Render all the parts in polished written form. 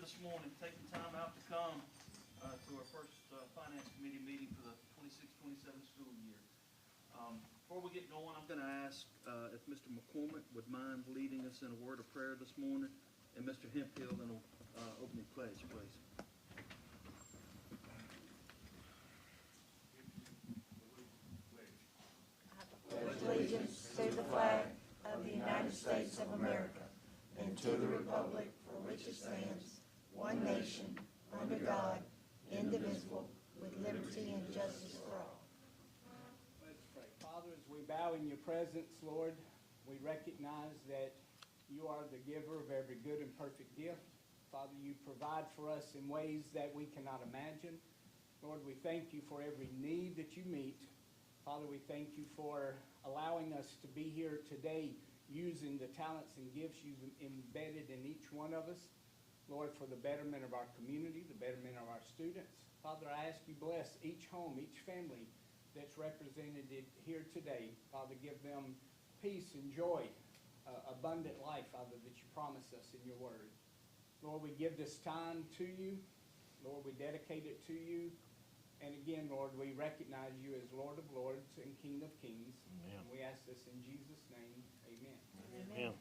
this morning, taking time out to come to our first Finance Committee meeting for the 26-27 school year. Before we get going, I'm going to ask if Mr. McCormick would mind leading us in a word of prayer this morning, and Mr. Hemphill in an opening pledge, please. Allegiance to the flag of the United States of America and to the republic for which it stands, one nation, under God, indivisible, with liberty and justice for all. Let's pray. Father, as we bow in your presence, Lord, we recognize that you are the giver of every good and perfect gift. Father, you provide for us in ways that we cannot imagine. Lord, we thank you for every need that you meet. Father, we thank you for allowing us to be here today using the talents and gifts you've embedded in each one of us. Lord, for the betterment of our community, the betterment of our students. Father, I ask you bless each home, each family that's represented here today. Father, give them peace and joy, abundant life, Father, that you promise us in your word. Lord, we give this time to you. Lord, we dedicate it to you. And again, Lord, we recognize you as Lord of Lords and King of Kings. Amen. And we ask this in Jesus' name. Amen. Amen.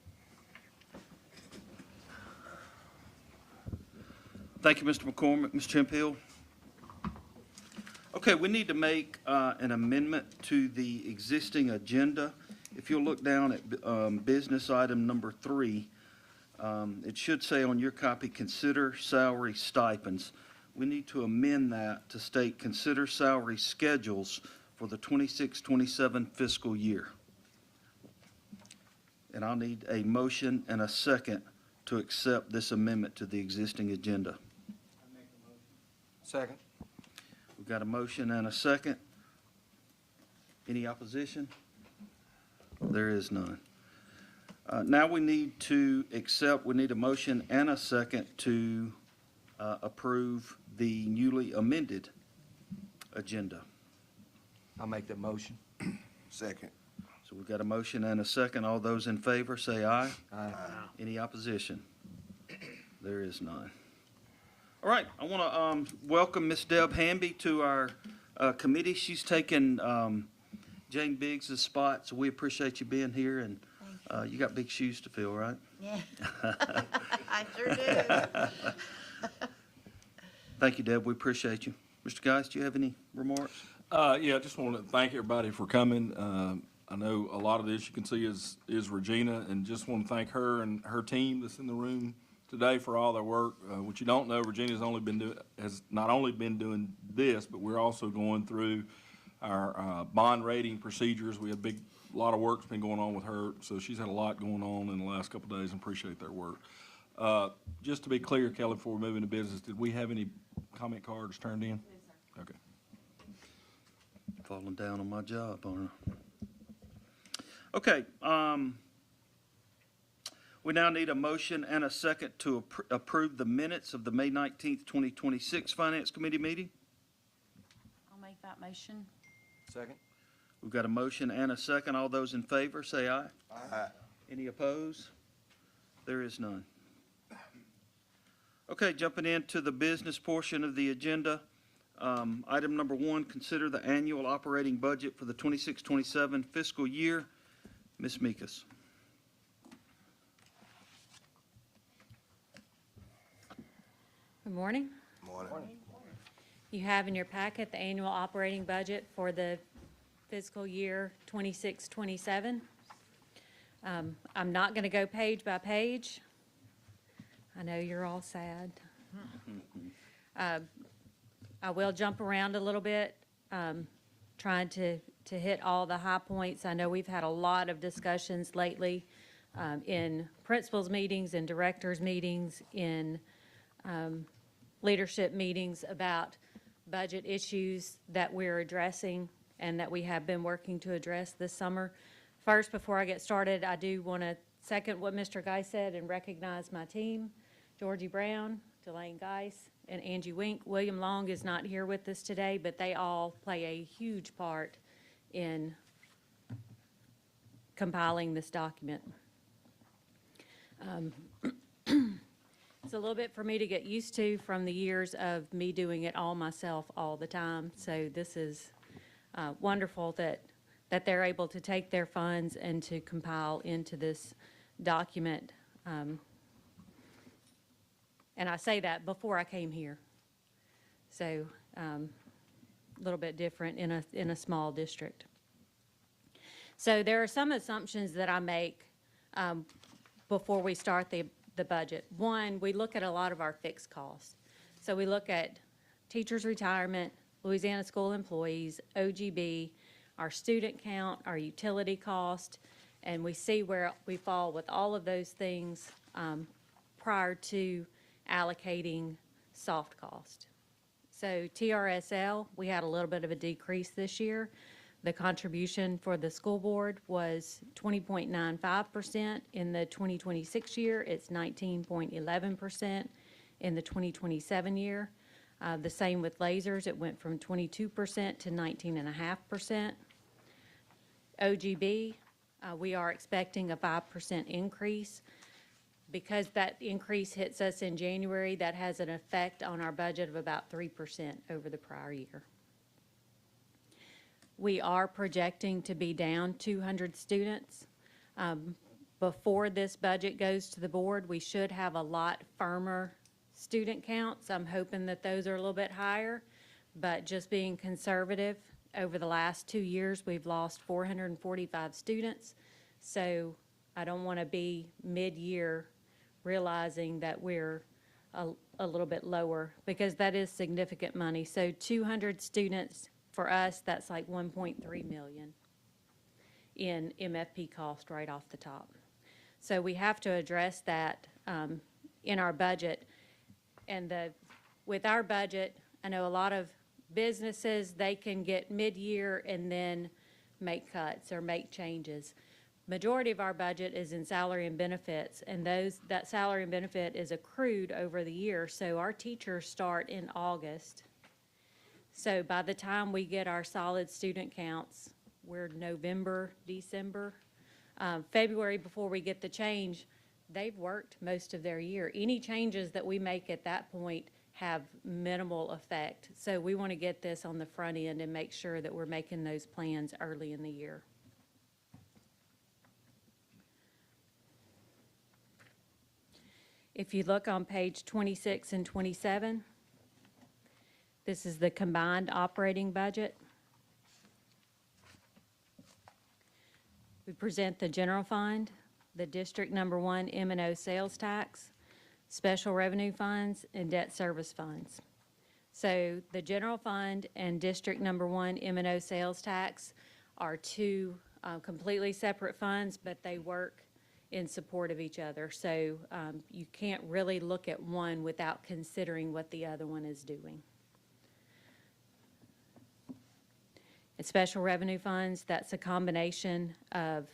Thank you, Mr. McCormick. Mr. Hemphill. Okay, we need to make an amendment to the existing agenda. If you'll look down at business item number 3, it should say on your copy, consider salary stipends. We need to amend that to state consider salary schedules for the 26-27 fiscal year. And I'll need a motion and a second to accept this amendment to the existing agenda. I make a motion. Second. We've got a motion and a second. Any opposition? There is none. Now we need a motion and a second to approve the newly amended agenda. I'll make that motion. Second. So we've got a motion and a second. All those in favor say aye. Aye. Any opposition? There is none. All right, I want to welcome Miss Deb Hamby to our committee. She's taken Jane Biggs' spot, so we appreciate you being here, and you got big shoes to fill, right? Yeah, I sure do. Thank you, Deb. We appreciate you. Mr. Geist, do you have any remarks? Yeah, I just want to thank everybody for coming. I know a lot of this you can see is Regina, and just want to thank her and her team that's in the room today for all their work. What you don't know, Regina's has not only been doing this, but we're also going through our bond rating procedures. We have a lot of work's been going on with her, so she's had a lot going on in the last couple of days, and appreciate their work. Just to be clear, Kelly, before we move into business, did we have any comment cards turned in? Yes, sir. Okay. Falling down on my job, aren't I? Okay, we now need a motion and a second to approve the minutes of the May 19th, 2026 Finance Committee meeting. I'll make that motion. Second. We've got a motion and a second. All those in favor, say aye. Aye. Any opposed? There is none. Okay, jumping into the business portion of the agenda. Item number 1, consider the annual operating budget for the 26-27 fiscal year. Ms. Meekus. Good morning. Morning. You have in your packet the annual operating budget for the fiscal year 26-27. I'm not going to go page by page. I know you're all sad. I will jump around a little bit, trying to hit all the high points. I know we've had a lot of discussions lately in principals meetings and directors meetings, in leadership meetings about budget issues that we're addressing and that we have been working to address this summer. First, before I get started, I do want to second what Mr. Geis said and recognize my team, Georgie Brown, Delane Geis, and Angie Wink. William Long is not here with us today, but they all play a huge part in compiling this document. It's a little bit for me to get used to from the years of me doing it all myself all the time. So this is wonderful that they're able to take their funds and to compile into this document. And I say that before I came here. So a little bit different in a small district. So there are some assumptions that I make before we start the budget. One, we look at a lot of our fixed costs. So we look at teachers' retirement, Louisiana school employees, OGB, our student count, our utility cost, and we see where we fall with all of those things prior to allocating soft cost. So TRSL, we had a little bit of a decrease this year. The contribution for the school board was 20.95% in the 2026 year. It's 19.11% in the 2027 year. The same with lasers. It went from 22% to 19.5%. OGB, we are expecting a 5% increase. Because that increase hits us in January, that has an effect on our budget of about 3% over the prior year. We are projecting to be down 200 students. Before this budget goes to the board, we should have a lot firmer student counts. I'm hoping that those are a little bit higher, but just being conservative, over the last 2 years, we've lost 445 students. So I don't want to be mid-year realizing that we're a little bit lower, because that is significant money. So 200 students, for us, that's like 1.3 million in MFP cost right off the top. So we have to address that in our budget. And with our budget, I know a lot of businesses, they can get mid-year and then make cuts or make changes. Majority of our budget is in salary and benefits, and that salary and benefit is accrued over the year. So our teachers start in August. So by the time we get our solid student counts, we're November, December, February, before we get the change, they've worked most of their year. Any changes that we make at that point have minimal effect. So we want to get this on the front end and make sure that we're making those plans early in the year. If you look on page 26 and 27, this is the combined operating budget. We present the general fund, the district number 1 M&O sales tax, special revenue funds, and debt service funds. So the general fund and district number 1 M&O sales tax are two completely separate funds, but they work in support of each other. So you can't really look at one without considering what the other one is doing. And special revenue funds, that's a combination of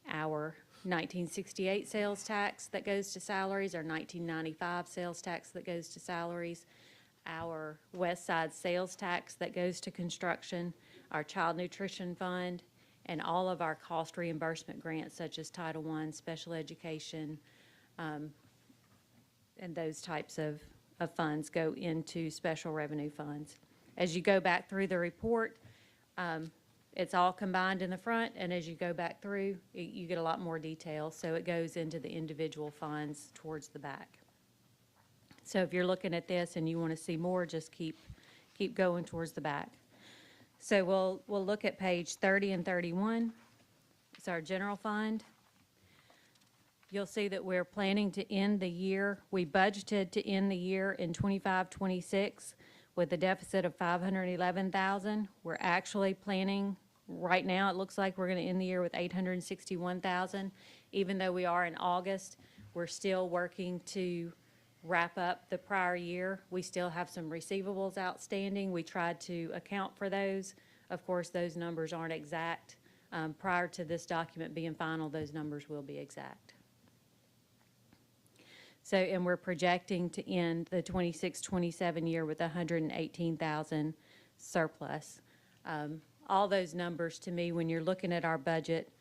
our 1968 sales tax that goes to salaries, our 1995 sales tax that goes to salaries, our West Side sales tax that goes to construction, our child nutrition fund, and all of our cost reimbursement grants such as Title I, special education, and those types of funds go into special revenue funds. As you go back through the report, it's all combined in the front, and as you go back through, you get a lot more detail, so it goes into the individual funds towards the back. So if you're looking at this and you want to see more, just keep going towards the back. So we'll look at page 30 and 31. It's our general fund. You'll see that we're planning to end the year. We budgeted to end the year in 25-26 with a deficit of $511,000. We're actually planning, right now it looks like we're going to end the year with $861,000. Even though we are in August, we're still working to wrap up the prior year. We still have some receivables outstanding. We tried to account for those. Of course, those numbers aren't exact. Prior to this document being final, those numbers will be exact. So, and we're projecting to end the 26-27 year with $118,000 surplus. All those numbers, to me, when you're looking at our budget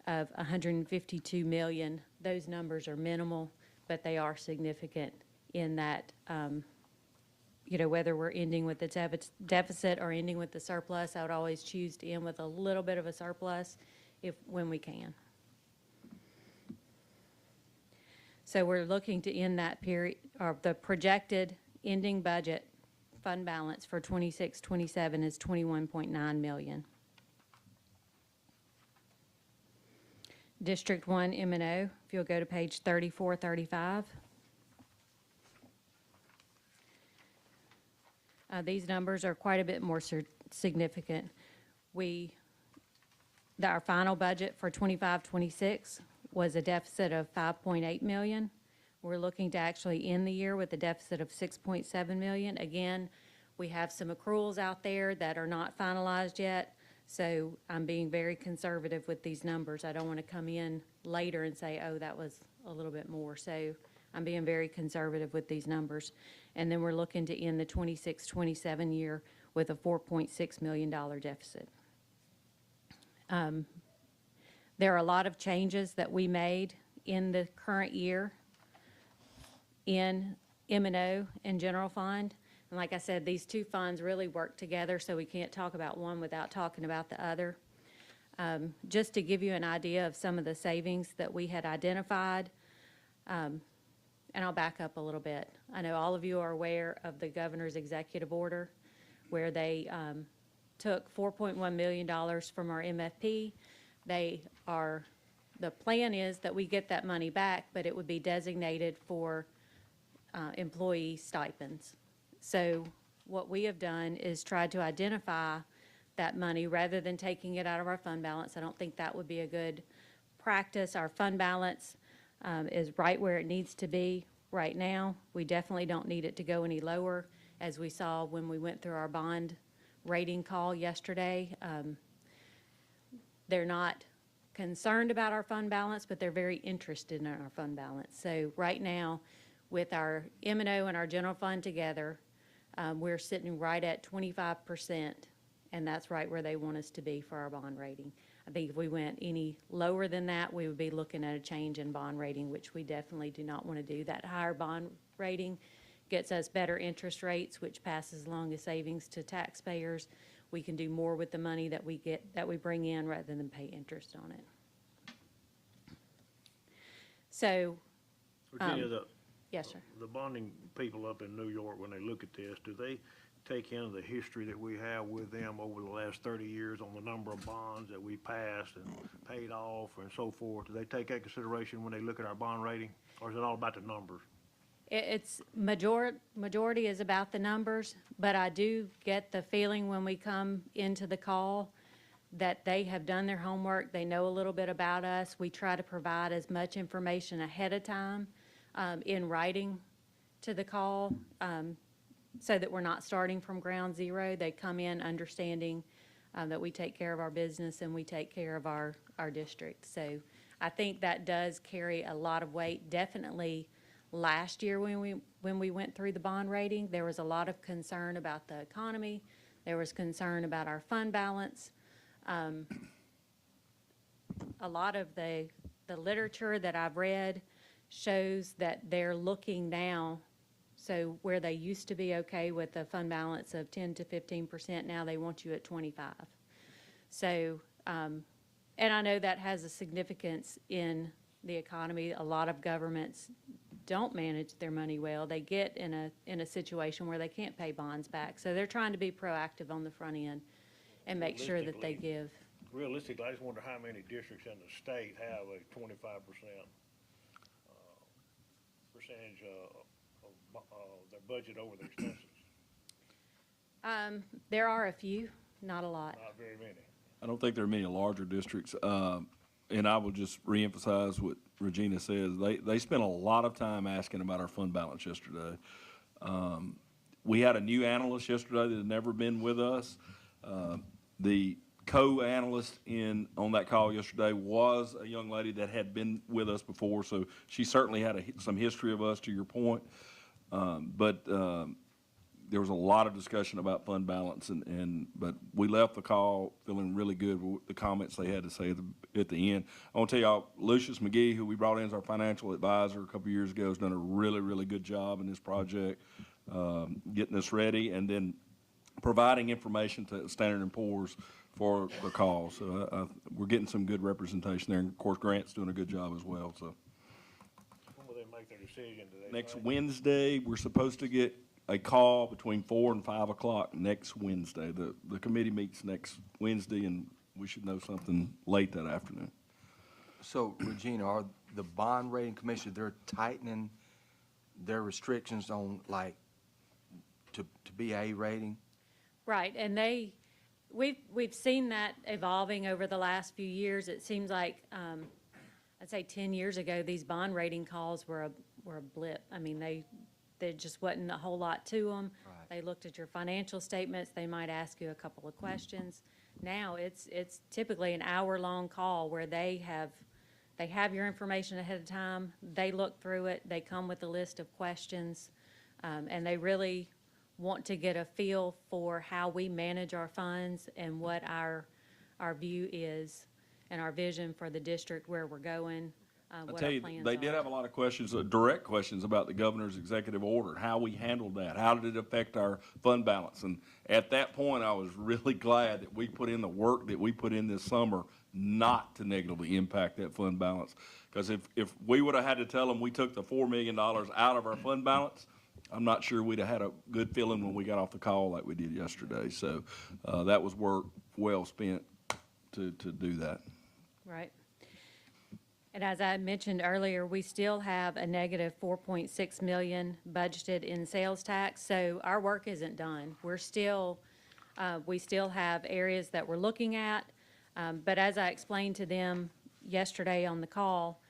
of $152 million, those numbers are minimal, but they are significant in that, whether we're ending with the deficit or ending with the surplus, I would always choose to end with a little bit of a surplus when we can. So we're looking to end that period, or the projected ending budget fund balance for 26-27 is $21.9 million. District 1 M&O, if you'll go to page 34-35. These numbers are quite a bit more significant. Our final budget for 25-26 was a deficit of $5.8 million. We're looking to actually end the year with a deficit of $6.7 million. Again, we have some accruals out there that are not finalized yet, so I'm being very conservative with these numbers. I don't want to come in later and say, oh, that was a little bit more. So I'm being very conservative with these numbers. And then we're looking to end the 26-27 year with a $4.6 million deficit. There are a lot of changes that we made in the current year in M&O and general fund. And like I said, these two funds really work together, so we can't talk about one without talking about the other. Just to give you an idea of some of the savings that we had identified, and I'll back up a little bit. I know all of you are aware of the governor's executive order where they took $4.1 million from our MFP. The plan is that we get that money back, but it would be designated for employee stipends. So what we have done is tried to identify that money rather than taking it out of our fund balance. I don't think that would be a good practice. Our fund balance is right where it needs to be right now. We definitely don't need it to go any lower, as we saw when we went through our bond rating call yesterday. They're not concerned about our fund balance, but they're very interested in our fund balance. So right now, with our M&O and our general fund together, we're sitting right at 25%, and that's right where they want us to be for our bond rating. I think if we went any lower than that, we would be looking at a change in bond rating, which we definitely do not want to do. That higher bond rating gets us better interest rates, which passes along the savings to taxpayers. We can do more with the money that we bring in rather than pay interest on it. So, Virginia, yes, sir. the bonding people up in New York, when they look at this, do they take into the history that we have with them over the last 30 years on the number of bonds that we passed and paid off and so forth? Do they take that consideration when they look at our bond rating, or is it all about the numbers? It's majority is about the numbers, but I do get the feeling when we come into the call that they have done their homework. They know a little bit about us. We try to provide as much information ahead of time in writing to the call so that we're not starting from ground zero. They come in understanding that we take care of our business and we take care of our district. So I think that does carry a lot of weight. Definitely last year when we went through the bond rating, there was a lot of concern about the economy. There was concern about our fund balance. A lot of the literature that I've read shows that they're looking now, so where they used to be okay with a fund balance of 10 to 15%, now they want you at 25. So, and I know that has a significance in the economy. A lot of governments don't manage their money well. They get in a situation where they can't pay bonds back. So they're trying to be proactive on the front end and make sure that they give. Realistically, I just wonder how many districts in the state have a 25% percentage of their budget over their expenses. There are a few, not a lot. Not very many. I don't think there are many larger districts. And I will just reemphasize what Regina says. They spent a lot of time asking about our fund balance yesterday. We had a new analyst yesterday that had never been with us. The co-analyst on that call yesterday was a young lady that had been with us before, so she certainly had some history of us, to your point. But there was a lot of discussion about fund balance but we left the call feeling really good with the comments they had to say at the end. I want to tell y'all, Lucius McGee, who we brought in as our financial advisor a couple years ago, has done a really, really good job in this project, getting us ready and then providing information to Standard & Poor's for the call. So we're getting some good representation there. And of course, Grant's doing a good job as well, so. When will they make their decision? Do they Next say? Wednesday, we're supposed to get a call between 4 and 5 o'clock next Wednesday. The committee meets next Wednesday, and we should know something late that afternoon. So, Regina, are the bond rating commission, they're tightening their restrictions on, like, to be A rating? Right, and we've seen that evolving over the last few years. It seems like, I'd say 10 years ago, these bond rating calls were a blip. I mean, there just wasn't a whole lot to them. Right. They looked at your financial statements, they might ask you a couple of questions. Now, it's typically an hour-long call where they have your information ahead of time, they look through it, they come with a list of questions, and they really want to get a feel for how we manage our funds and what our view is and our vision for the district, where we're going, I what tell our you, plans are. they did have a lot of questions, direct questions about the governor's executive order, how we handled that, how did it affect our fund balance? And at that point, I was really glad that we put in the work that we put in this summer not to negatively impact that fund balance. Because if we would have had to tell them we took the $4 million out of our fund balance, I'm not sure we'd have had a good feeling when we got off the call like we did yesterday. So that was work well spent to do that. Right. And as I mentioned earlier, we still have a negative 4.6 million budgeted in sales tax, so our work isn't done. We still have areas that we're looking at, but as I explained to them yesterday on the call,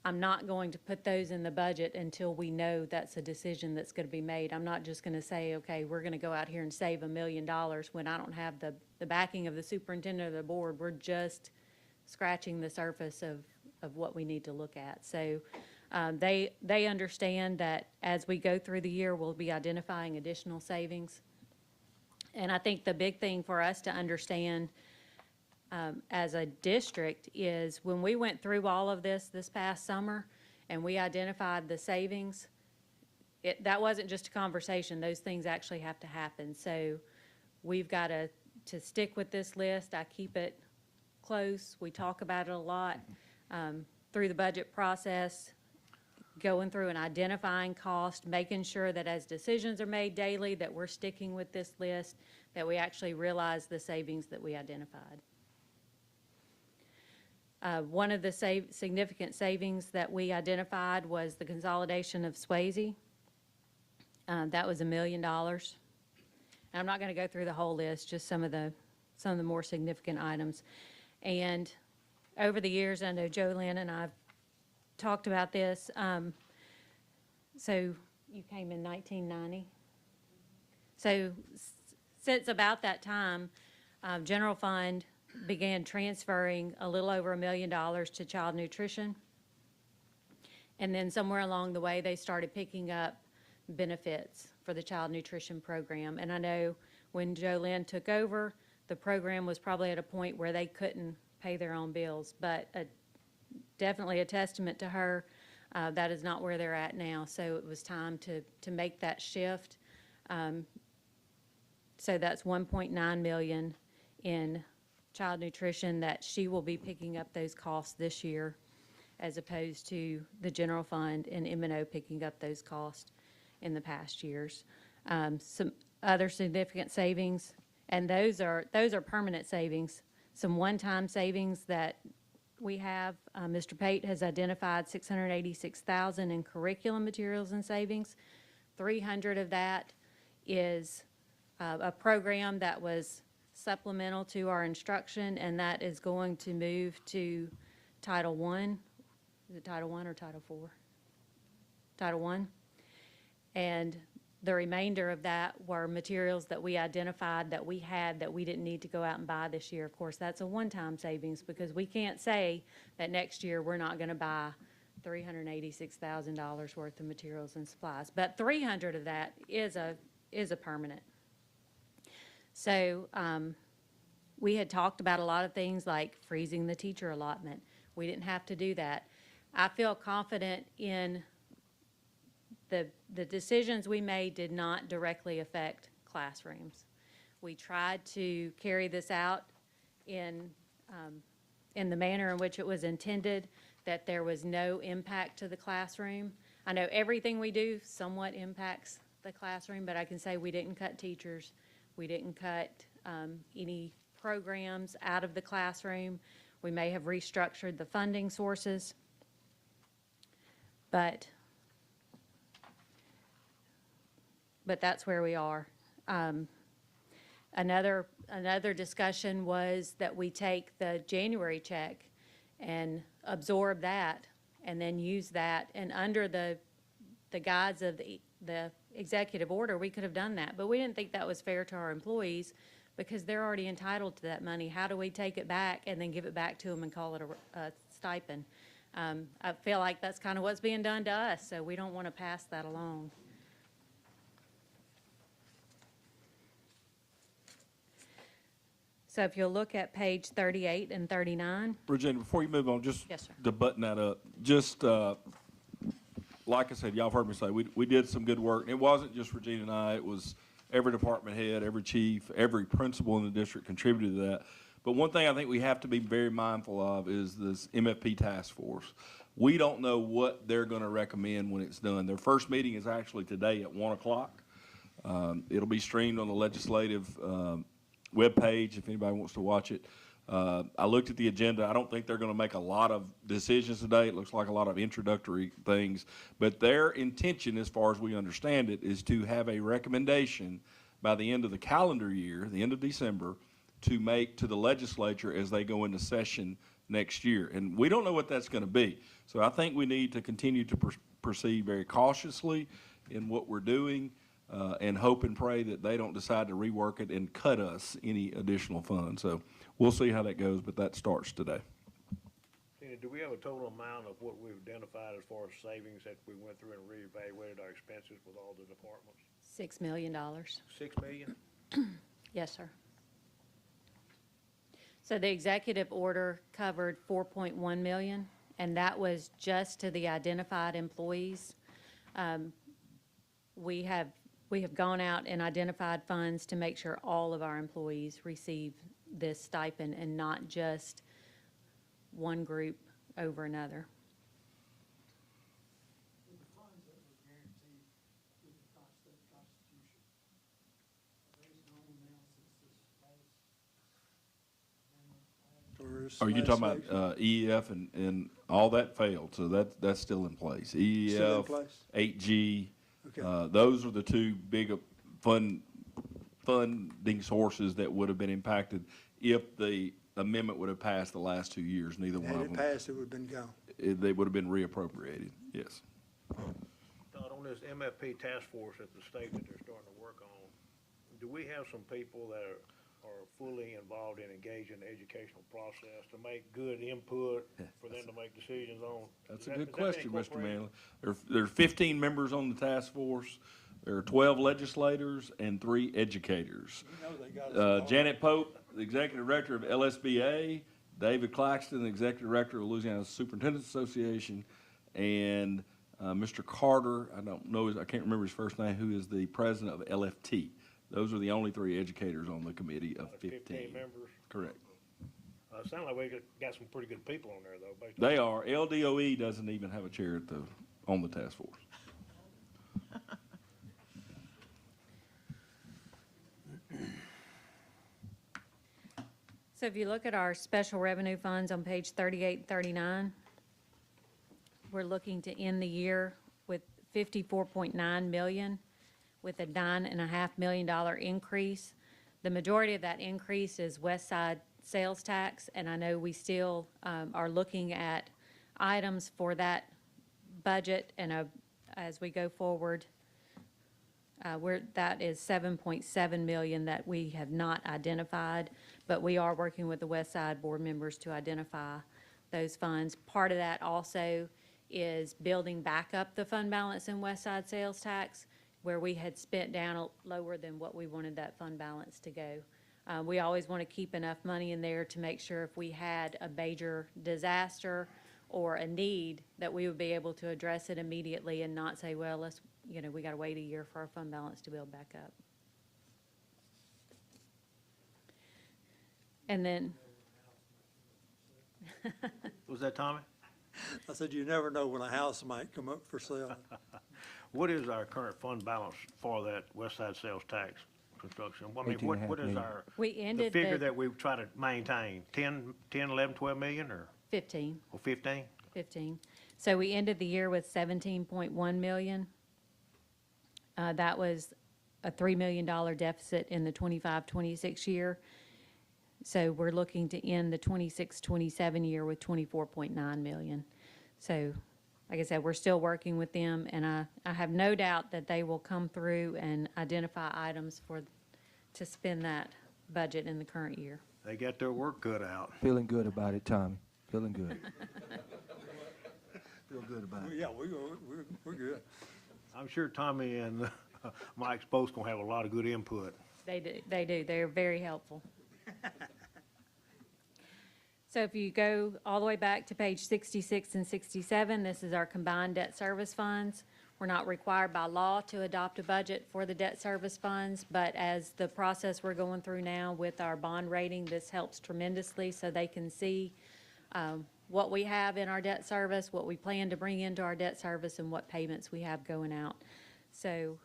I'm not going to put those in the budget until we know that's a decision that's going to be made. I'm not just going to say, okay, we're going to go out here and save $1 million when I don't have the backing of the superintendent or the board. We're just scratching the surface of what we need to look at. So they understand that as we go through the year, we'll be identifying additional savings. And I think the big thing for us to understand as a district is when we went through all of this past summer and we identified the savings, that wasn't just a conversation. Those things actually have to happen. So we've got to stick with this list. I keep it close. We talk about it a lot through the budget process, going through and identifying cost, making sure that as decisions are made daily that we're sticking with this list, that we actually realize the savings that we identified. One of the significant savings that we identified was the consolidation of Swayze. That was $1 million. And I'm not going to go through the whole list, just some of the more significant items. And over the years, I know Jolynn and I've talked about this. So you came in 1990. So since about that time, general fund began transferring a little over $1 million to child nutrition. And then somewhere along the way, they started picking up benefits for the child nutrition program. And I know when Jolynn took over, the program was probably at a point where they couldn't pay their own bills, but definitely a testament to her. That is not where they're at now. So it was time to make that shift. So that's $1.9 million in child nutrition that she will be picking up those costs this year, as opposed to the general fund and M&O picking up those costs in the past years. Some other significant savings, and those are permanent savings. Some one-time savings that we have, Mr. Pate has identified $686,000 in curriculum materials and savings. 300 of that is a program that was supplemental to our instruction, and that is going to move to Title I. Is it Title I or Title IV? Title I. And the remainder of that were materials that we identified that we had that we didn't need to go out and buy this year. Of course, that's a one-time savings because we can't say that next year we're not going to buy $386,000 worth of materials and supplies. But 300 of that is a is a permanent. So, we had talked about a lot of things like freezing the teacher allotment. We didn't have to do that. I feel confident in the decisions we made did not directly affect classrooms. We tried to carry this out in the manner in which it was intended, that there was no impact to the classroom. I know everything we do somewhat impacts the classroom, but I can say we didn't cut teachers. We didn't cut any programs out of the classroom. We may have restructured the funding sources, but that's where we are. Another discussion was that we take the January check and absorb that and then use that. And under the guise of the executive order, we could have done that. But we didn't think that was fair to our employees because they're already entitled to that money. How do we take it back and then give it back to them and call it a stipend? I feel like that's kind of what's being done to us, so we don't want to pass that along. So if you'll look at page 38 and 39. Regina, before you move on, just Yes, sir. to button that up, just, like I said, y'all have heard me say, we did some good work. And it wasn't just Regina and I, it was every department head, every chief, every principal in the district contributed to that. But one thing I think we have to be very mindful of is this MFP task force. We don't know what they're gonna recommend when it's done. Their first meeting is actually today at 1 o'clock. It'll be streamed on the legislative, webpage if anybody wants to watch it. I looked at the agenda. I don't think they're going to make a lot of decisions today. It looks like a lot of introductory things. But their intention, as far as we understand it, is to have a recommendation by the end of the calendar year, the end of December, to make to the legislature as they go into session next year. And we don't know what that's going to be. So I think we need to continue to proceed very cautiously in what we're doing. And hope and pray that they don't decide to rework it and cut us any additional funds. So we'll see how that goes, but that starts today. Tina, do we have a total amount of what we've identified as far as savings that we went through and reevaluated our expenses with all the departments? $6 million. 6 million? Yes, sir. So the executive order covered 4.1 million, and that was just to the identified employees. We have gone out and identified funds to make sure all of our employees receive this stipend and not just one group over another. The funds that were guaranteed through the state constitution, there's no analysis Are you talking about EEF and all that failed? So that's still in place. Still in EEF, place? 8G, Okay. those are the two big funding sources that would have been impacted if the amendment would have passed the last 2 years. Neither one Had of it them. passed, it would have been gone. They would have been reappropriated, yes. Todd, on this MFP task force at the state that they're starting to work on, do we have some people that are fully involved and engaged in the educational process to make good input for them to make decisions on? That's a good question, Mr. Manley. There are 15 members on the task force. There are 12 legislators and 3 educators. You know they got us involved. Janet Pope, the executive director of LSBA, David Claxton, the executive director of Louisiana Superintendents Association, and Mr. Carter, I can't remember his first name, who is the president of LFT. Those are the only 3 educators on the committee of 15. 15 members? Correct. Sound like we got some pretty good people on there, though. based on- They are. LDOE doesn't even have a chair on the task force. So if you look at our special revenue funds on page 38 and 39, we're looking to end the year with 54.9 million, with a $9.5 million increase. The majority of that increase is West Side sales tax, and I know we still are looking at items for that budget, and as we go forward, that is 7.7 million that we have not identified, but we are working with the West Side board members to identify those funds. Part of that also is building back up the fund balance in West Side sales tax. where we had spent down lower than what we wanted that fund balance to go. We always want to keep enough money in there to make sure if we had a major disaster or a need, that we would be able to address it immediately and not say, well, let's, we got to wait a year for our fund balance to build back up. And then, Was that Tommy? I said, you never know when a house might come up for sale. What is our current fund balance for that west side sales tax construction? I mean, 18.5 what is million. our, we the ended figure that we try to maintain? 10, 11, 12 million or 15. 15? 15. So we ended the year with 17.1 million. That was a $3 million deficit in the 25-26 year. So we're looking to end the 26-27 year with 24.9 million. So, like I said, we're still working with them, and I have no doubt that they will come through and identify items to spend that budget in the current year. They got their work cut out. Feeling good about it, Tommy. Feeling good. Feel good about it. Yeah, we're good. I'm sure Tommy and Mike's both gonna have a lot of good input. They do. They're very helpful. So if you go all the way back to page 66 and 67, this is our combined debt service funds. We're not required by law to adopt a budget for the debt service funds, but as the process we're going through now with our bond rating, this helps tremendously so they can see what we have in our debt service, what we plan to bring into our debt service, and what payments we have going out. So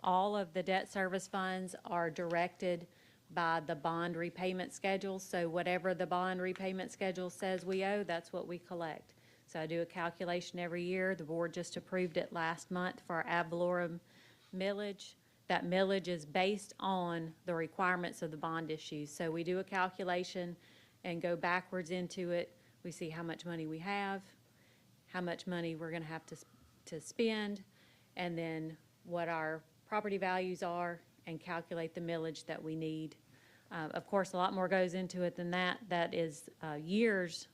all of the debt service funds are directed by the bond repayment schedule. So whatever the bond repayment schedule says we owe, that's what we collect. So I do a calculation every year. The board just approved it last month for our ad valorem millage. That millage is based on the requirements of the bond issues. So we do a calculation and go backwards into it. We see how much money we have, how much money we're gonna have to spend, and then what our property values are, and calculate the millage that we need. Of course, a lot more goes into it than that. That is years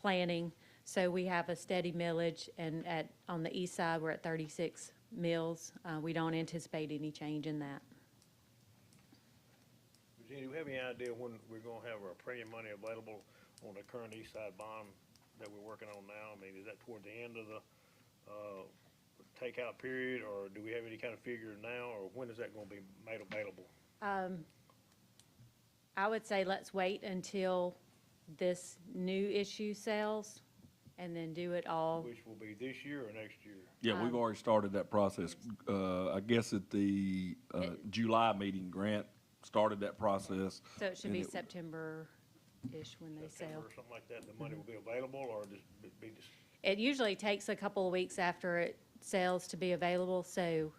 planning. So we have a steady millage, and on the east side, we're at 36 mills. We don't anticipate any change in that. Virginia, do we have any idea when we're gonna have our premium money available on the current east side bond that we're working on now? I mean, is that toward the end of the takeout period, or do we have any kind of figure now, or when is that gonna be made available? I would say let's wait until this new issue sells and then do it all. Which will be this year or next year? Yeah, we've already started that process. I guess at the July meeting, Grant started that process. So it should and be September-ish when they September sell. or something like that, the money will be available, or just It usually takes a couple of weeks after it sells to be available, so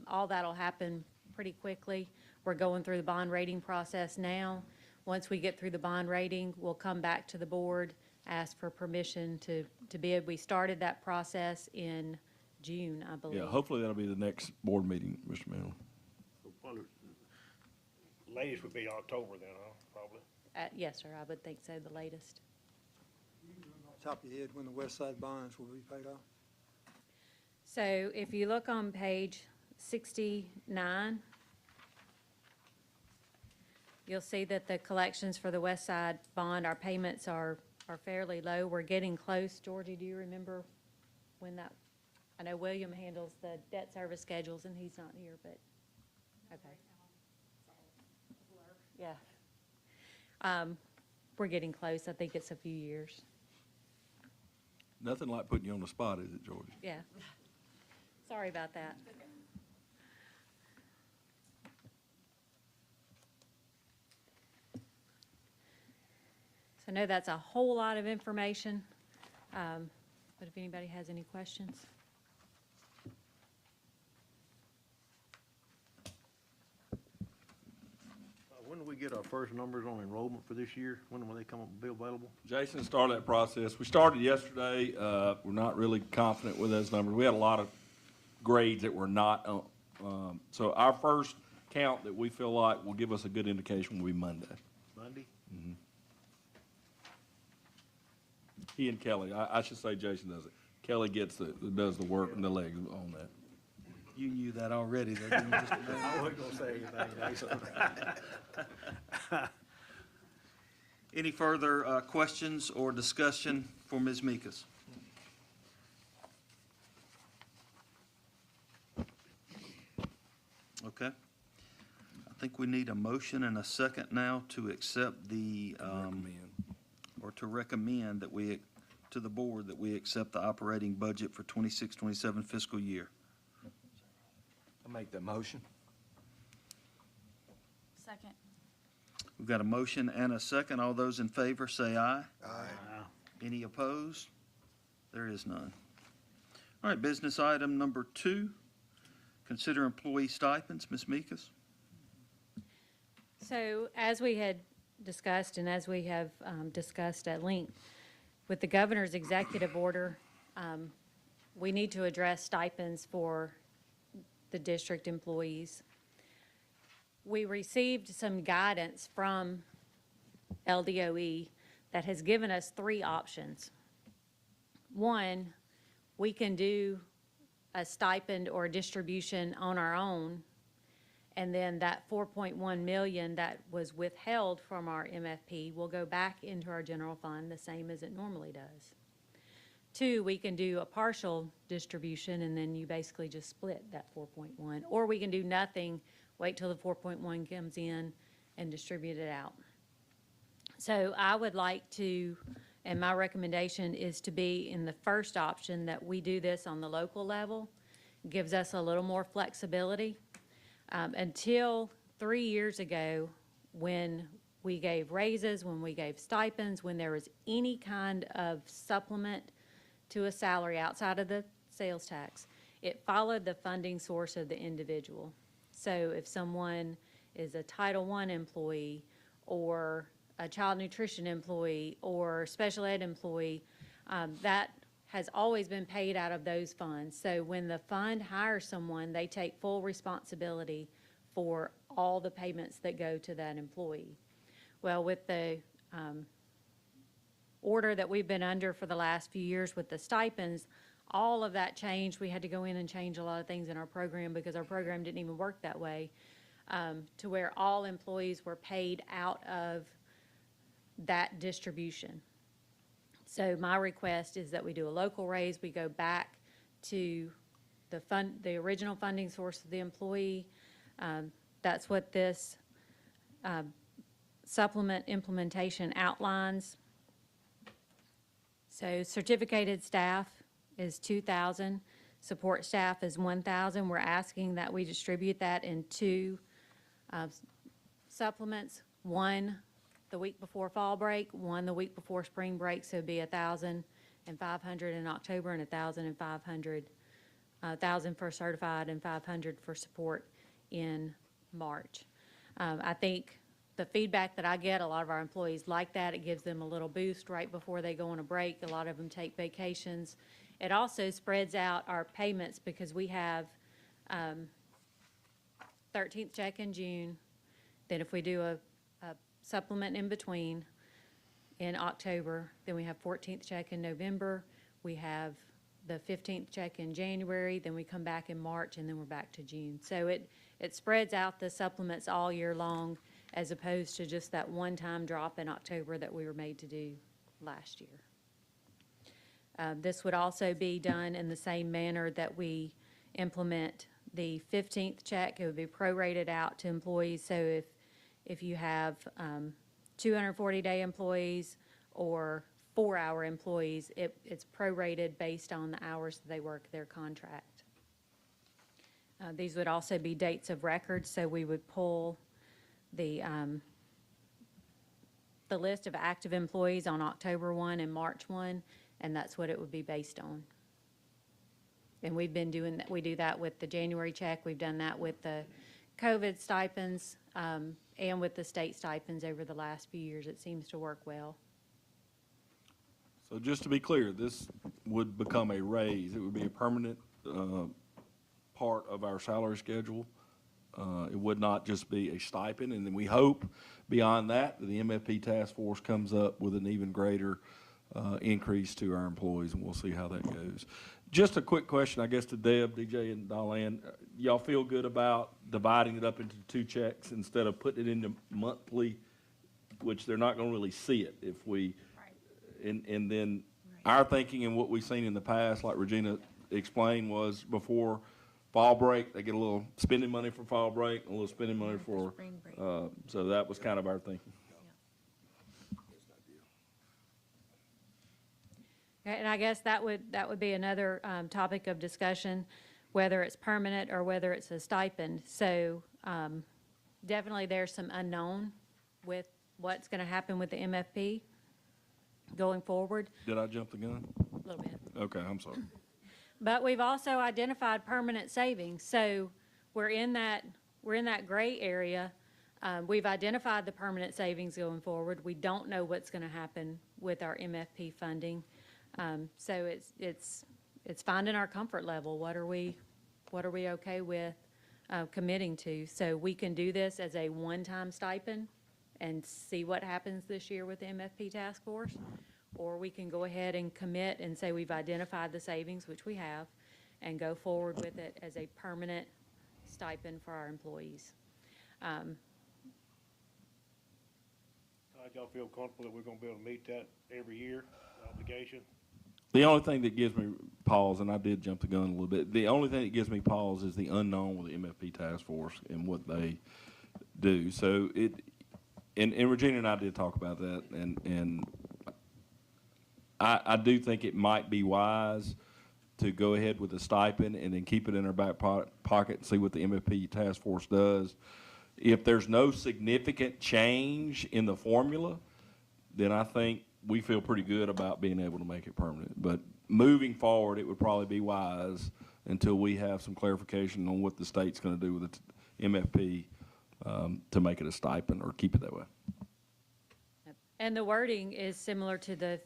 all that'll happen pretty quickly. We're going through the bond rating process now. Once we get through the bond rating, we'll come back to the board, ask for permission to bid. We started that process in June, I believe. Yeah, hopefully that'll be the next board meeting, Mr. Miller. probably, latest would be October then, huh, probably? Yes, sir, I would think so, the latest. Top of your head, when the west side bonds will be paid off? So if you look on page 69, you'll see that the collections for the west side bond, our payments are fairly low. We're getting close. Georgie, do you remember when that, I know William handles the debt service schedules and he's not here, but, okay. Yeah. We're getting close. I think it's a few years. Nothing like putting you on the spot, is it, George? Yeah. Sorry about that. So I know that's a whole lot of information, but if anybody has any questions. When do we get our first numbers on enrollment for this year? When will they come up and be available? Jason started that process. We started yesterday. We're not really confident with those numbers. We had a lot of grades that were not, so our first count that we feel like will give us a good indication will be Monday. Monday? He and Kelly, I should say Jason does it. Kelly does the work and the legs on that. You knew that already, though, didn't you, Mr. Mayor? I wasn't gonna say anything, Nathan. Any further questions or discussion for Ms. Meekus? Okay. I think we need a motion and a second now to accept the, Recommend. or to recommend that we, to the board, that we accept the operating budget for 26-27 fiscal year. I make that motion. Second. We've got a motion and a second. All those in favor say aye. Any opposed? There is none. All right, business item number 2, consider employee stipends. Ms. Meekus? So as we had discussed and as we have discussed at length, with the governor's executive order, we need to address stipends for the district employees. We received some guidance from LDOE that has given us 3 options. One, we can do a stipend or a distribution on our own, and then that 4.1 million that was withheld from our MFP will go back into our general fund the same as it normally does. 2, we can do a partial distribution, and then you basically just split that 4.1. Or we can do nothing, wait till the 4.1 comes in and distribute it out. So I would like to, and my recommendation is to be in the first option, that we do this on the local level. Gives us a little more flexibility. Until 3 years ago, when we gave raises, when we gave stipends, when there was any kind of supplement to a salary outside of the sales tax, it followed the funding source of the individual. So if someone is a Title I employee or a child nutrition employee or special ed employee, that has always been paid out of those funds. So when the fund hires someone, they take full responsibility for all the payments that go to that employee. Well, with the order that we've been under for the last few years with the stipends, all of that changed. We had to go in and change a lot of things in our program because our program didn't even work that way, to where all employees were paid out of that distribution. So my request is that we do a local raise. We go back to the original funding source of the employee. That's what this supplement implementation outlines. So certificated staff is 2,000, support staff is 1,000. We're asking that we distribute that in 2 supplements, 1 the week before fall break, 1 the week before spring break, so it'd be 1,500 in October and 1,500, 1,000 for certified and 500 for support in March. I think the feedback that I get, a lot of our employees like that. It gives them a little boost right before they go on a break. A lot of them take vacations. It also spreads out our payments because we have 13th check in June. Then if we do a supplement in between in October, then we have 14th check in November. We have the 15th check in January, then we come back in March, and then we're back to June. So it spreads out the supplements all year long, as opposed to just that one-time drop in October that we were made to do last year. This would also be done in the same manner that we implement the 15th check. It would be prorated out to employees. So if you have 240-day employees or 4-hour employees, it's prorated based on the hours that they work their contract. These would also be dates of record, so we would pull the list of active employees on October 1 and March 1, and that's what it would be based on. And we've been doing that. We do that with the January check. We've done that with the COVID stipends and with the state stipends over the last few years. It seems to work well. So just to be clear, this would become a raise. It would be a permanent part of our salary schedule. It would not just be a stipend. And then we hope beyond that, the MFP task force comes up with an even greater increase to our employees, and we'll see how that goes. Just a quick question, I guess, to Deb, DJ, and Diane. Y'all feel good about dividing it up into 2 checks instead of putting it into monthly, which they're not gonna really see it if we, and then our thinking and what we've seen in the past, like Regina explained, was before fall break, they get a little spending money for fall break, a little spending money for, spring break. so that was kind of our thinking. And I guess that would be another topic of discussion, whether it's permanent or whether it's a stipend. So definitely there's some unknown with what's going to happen with the MFP going forward, Did I jump the gun? a little bit. Okay, I'm sorry. But we've also identified permanent savings, so we're in that gray area. We've identified the permanent savings going forward. We don't know what's going to happen with our MFP funding. So it's finding our comfort level. What are we okay with committing to? So we can do this as a one-time stipend and see what happens this year with the MFP task force, or we can go ahead and commit and say we've identified the savings, which we have, and go forward with it as a permanent stipend for our employees. Y'all feel comfortable that we're gonna be able to meet that every year, obligation? The only thing that gives me pause, and I did jump the gun a little bit, the only thing that gives me pause is the unknown with the MFP task force and what they do. So and Regina and I did talk about that, and I do think it might be wise to go ahead with the stipend and then keep it in our back pocket and see what the MFP task force does. If there's no significant change in the formula, then I think we feel pretty good about being able to make it permanent. But moving forward, it would probably be wise until we have some clarification on what the state's going to do with the MFP to make it a stipend or keep it that way. And the wording is similar to the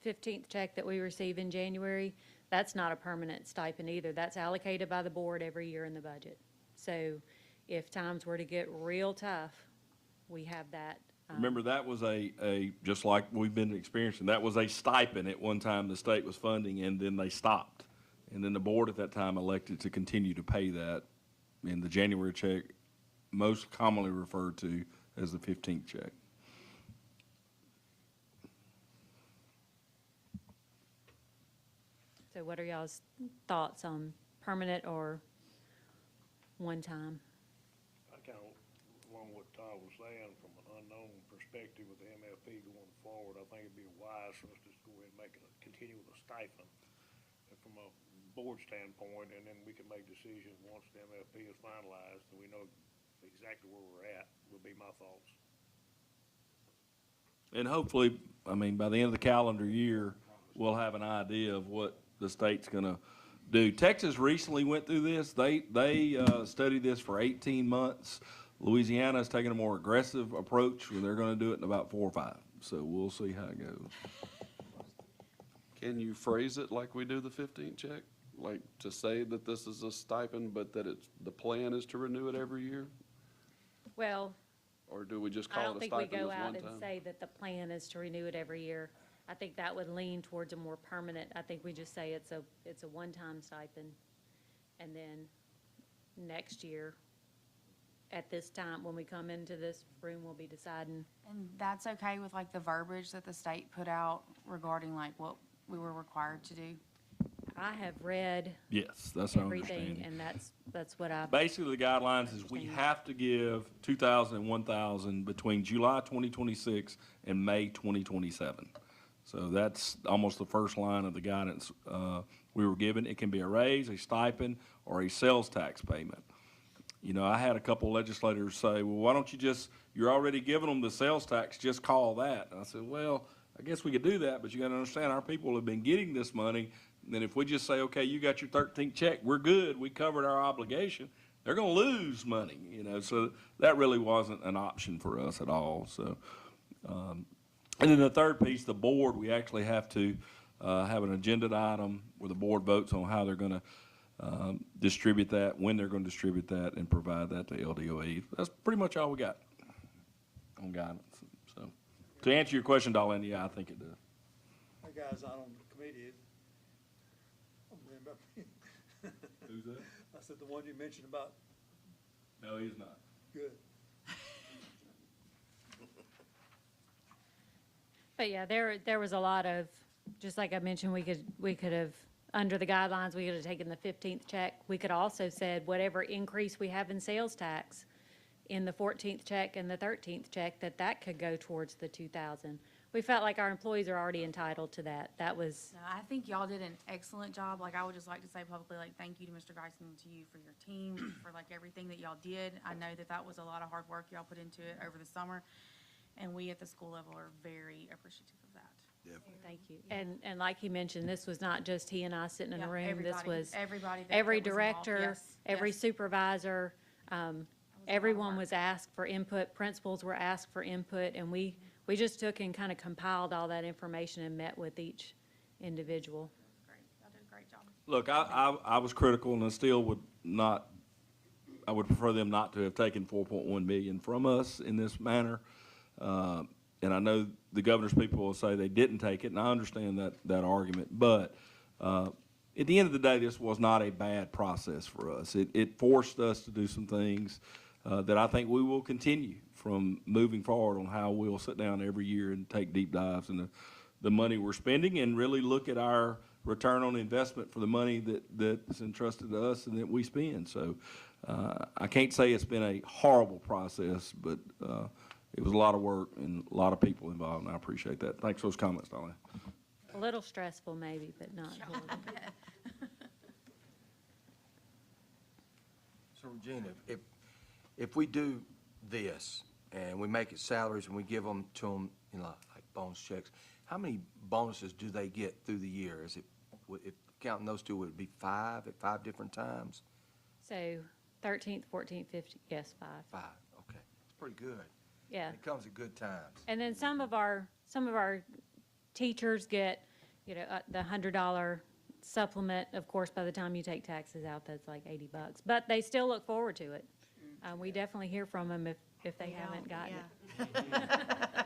15th check that we receive in January. That's not a permanent stipend either. That's allocated by the board every year in the budget. So if times were to get real tough, we have that. Remember, that was just like we've been experiencing, that was a stipend at one time the state was funding, and then they stopped. And then the board at that time elected to continue to pay that in the January check, most commonly referred to as the 15th check. So what are y'all's thoughts on permanent or one time? I kind of, along with what Todd was saying, from an unknown perspective with the MFP going forward, I think it'd be wise for us to just go ahead and continue with a stipend from a board standpoint, and then we can make decisions once the MFP is finalized, and we know exactly where we're at, would be my thoughts. And hopefully, I mean, by the end of the calendar year, we'll have an idea of what the state's gonna do. Texas recently went through this. They studied this for 18 months. Louisiana's taking a more aggressive approach, and they're gonna do it in about 4 or 5. So we'll see how it goes. Can you phrase it like we do the 15th check? Like to say that this is a stipend, but that the plan is to renew it every year? Well, Or do we just I call don't it a think we stipend go as out one and time? say that the plan is to renew it every year. I think that would lean towards a more permanent. I think we just say it's a one-time stipend. And then next year, at this time, when we come into this room, we'll be deciding. And that's okay with like the verbiage that the state put out regarding like what we were required to do? I have read Yes, that's our everything, understanding. and that's what I. Basically, the guidelines is we have to give 2,000 and 1,000 between July 2026 and May 2027. So that's almost the first line of the guidance we were given. It can be a raise, a stipend, or a sales tax payment. You know, I had a couple legislators say, well, why don't you you're already giving them the sales tax, just call that. And I said, well, I guess we could do that, but you gotta understand, our people have been getting this money. And if we just say, okay, you got your 13th check, we're good, we covered our obligation, they're gonna lose money, you know, so that really wasn't an option for us at all, so. And then the third piece, the board, we actually have to have an agenda item where the board votes on how they're gonna distribute that, when they're gonna distribute that, and provide that to LDOE. That's pretty much all we got on guidance, so. To answer your question, Darlene, yeah, I think it does. Hey, guys, out on the committee, remember. Who's that? I said the one you mentioned about, No, he's not. good. But yeah, there was a lot of, just like I mentioned, we could have, under the guidelines, we could have taken the 15th check. We could also said whatever increase we have in sales tax in the 14th check and the 13th check, that could go towards the 2,000. We felt like our employees are already entitled to that. That was, No, I think y'all did an excellent job. Like, I would just like to say publicly, like, thank you to Mr. Geisen and to you for your team, for like everything that y'all did. I know that was a lot of hard work y'all put into it over the summer, and we at the school level are very appreciative of that. thank you. And like he mentioned, this was not just he and I sitting in a Yeah, room. This everybody- was everybody that every was involved. director, Yes, every yes. supervisor. was a lot of Everyone work. was asked for input, principals were asked for input, and we just took and kind of compiled all that information and met with each individual. Great, y'all did a great job. Look, I was critical, and I still would not, I would prefer them not to have taken 4.1 million from us in this manner. And I know the governor's people will say they didn't take it, and I understand that argument. But at the end of the day, this was not a bad process for us. It forced us to do some things that I think we will continue from moving forward on how we'll sit down every year and take deep dives into the money we're spending and really look at our return on investment for the money that's entrusted to us and that we spend. So I can't say it's been a horrible process, but it was a lot of work and a lot of people involved, and I appreciate that. Thanks for those comments, Dolly. A little stressful maybe, but not horrible. So Regina, if we do this and we make it salaries and we give them to them, you know, like bonus checks, how many bonuses do they get through the year? Is it, if counting those two, would it be 5 at 5 different times? So 13th, 14th, 15th, yes, 5. 5, okay. It's pretty good. Yeah. It comes at good times. And then some of our teachers get, you know, the $100 supplement. Of course, by the time you take taxes out, that's like $80. But they still look forward to it. We definitely hear from them if they haven't gotten it.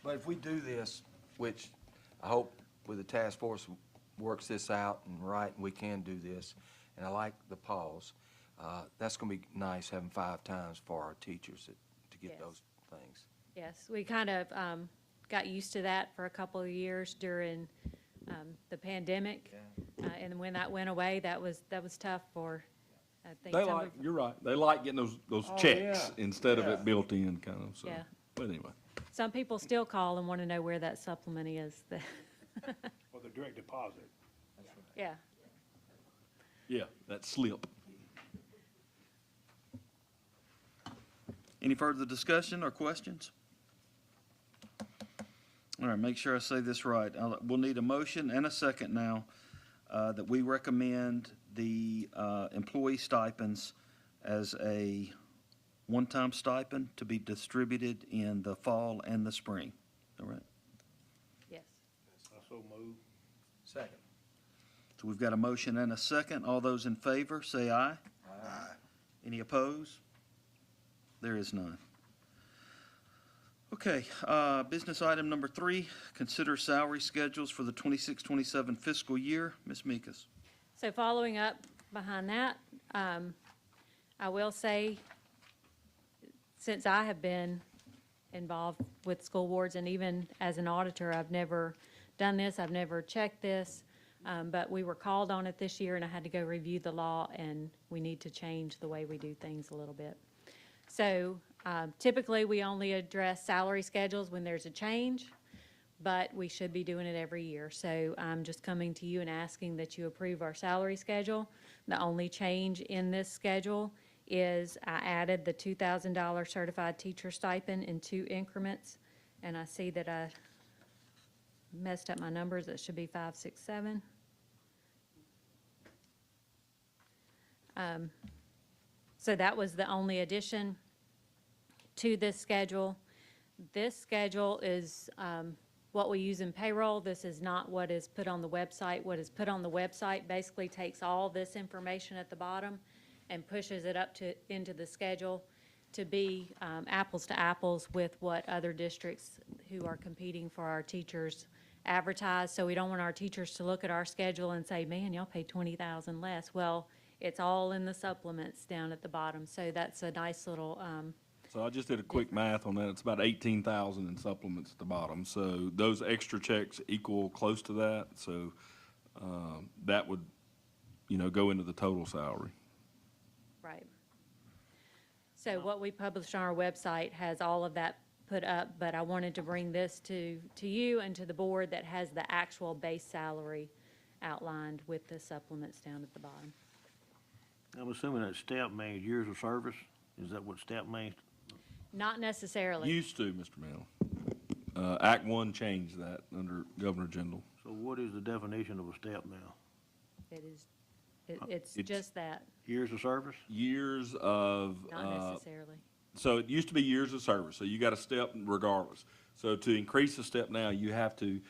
But if we do this, which I hope with the task force works this out and right, and we can do this, and I like the pause, that's gonna be nice having 5 times for our teachers to get Yes. those things. Yes, we kind of got used to that for a couple of years during the pandemic. And when that went away, that was tough for, I think. They some like, of- you're right, they like getting those Oh, checks yeah. instead of Yeah. it built in, kind of, so. Yeah. But anyway, Some people still call and want to know where that supplement is. Or the direct deposit. Yeah. yeah, that slip. Any further discussion or questions? All right, make sure I say this right. We'll need a motion and a second now that we recommend the employee stipends as a one-time stipend to be distributed in the fall and the spring. All right? Yes. I so move. Second. So we've got a motion and a second. All those in favor, say aye. Aye. Any opposed? There is none. Okay, business item number 3, consider salary schedules for the 26-27 fiscal year. Ms. Meekus. So following up behind that, I will say, since I have been involved with school boards and even as an auditor, I've never done this, I've never checked this, but we were called on it this year and I had to go review the law and we need to change the way we do things a little bit. So typically, we only address salary schedules when there's a change, but we should be doing it every year. So I'm just coming to you and asking that you approve our salary schedule. The only change in this schedule is I added the $2,000 certified teacher stipend in 2 increments, and I see that I messed up my numbers. It should be 5, 6, 7. So that was the only addition to this schedule. This schedule is what we use in payroll. This is not what is put on the website. What is put on the website basically takes all this information at the bottom and pushes it up into the schedule to be apples to apples with what other districts who are competing for our teachers advertised, so we don't want our teachers to look at our schedule and say, man, y'all paid 20,000 less. Well, it's all in the supplements down at the bottom, so that's a nice little, So I just did a quick math on that. It's about 18,000 in supplements at the bottom. So those extra checks equal close to that. So, that would, go into the total salary. right. So what we published on our website has all of that put up, but I wanted to bring this to you and to the board that has the actual base salary outlined with the supplements down at the bottom. I'm assuming that STEP means years of service? Is that what STEP means? Not necessarily. Used to, Mr. Manley. Act 1 changed that under Governor Jindal. So what is the definition of a STEP now? It is, it's It's- just that, Years of service? Years of, not necessarily. so it used to be years of service, so you got a step regardless. So to increase the step now, you have to